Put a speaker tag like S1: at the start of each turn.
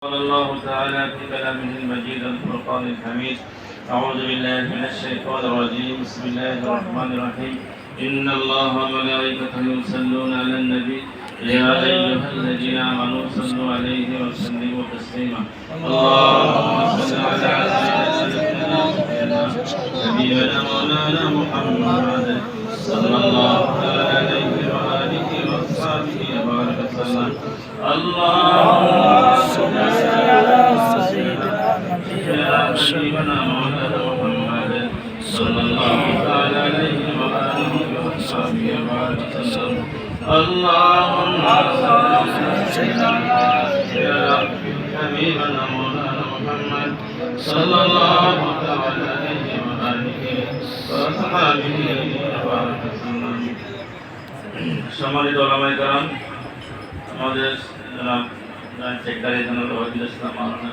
S1: قال الله تعالى في كلامه المجيد الفرقان الحميد. أعوذ بالله من الشيطان الرجيم. بسم الله الرحمن الرحيم. إن الله وملائكته يصلون على النبي يا أيها الذين آمنوا صلوا عليه وسلموا تسليما. اللهم صل على سيدنا مولانا محمد صلى الله عليه وآله وصحبه وبارك وسلم. اللهم صل على سيدنا مولانا محمد صلى الله عليه وآله وصحبه وبارك وسلم. اللهم صل على حبيبنا مولانا محمد صلى الله عليه وآله وصحبه وبارك وسلم. সম্মানিত ওলামায়ে কেরাম, আমাদের জনাব সেক্রেটারি জনাব রহিদুল ইসলাম মাওলানা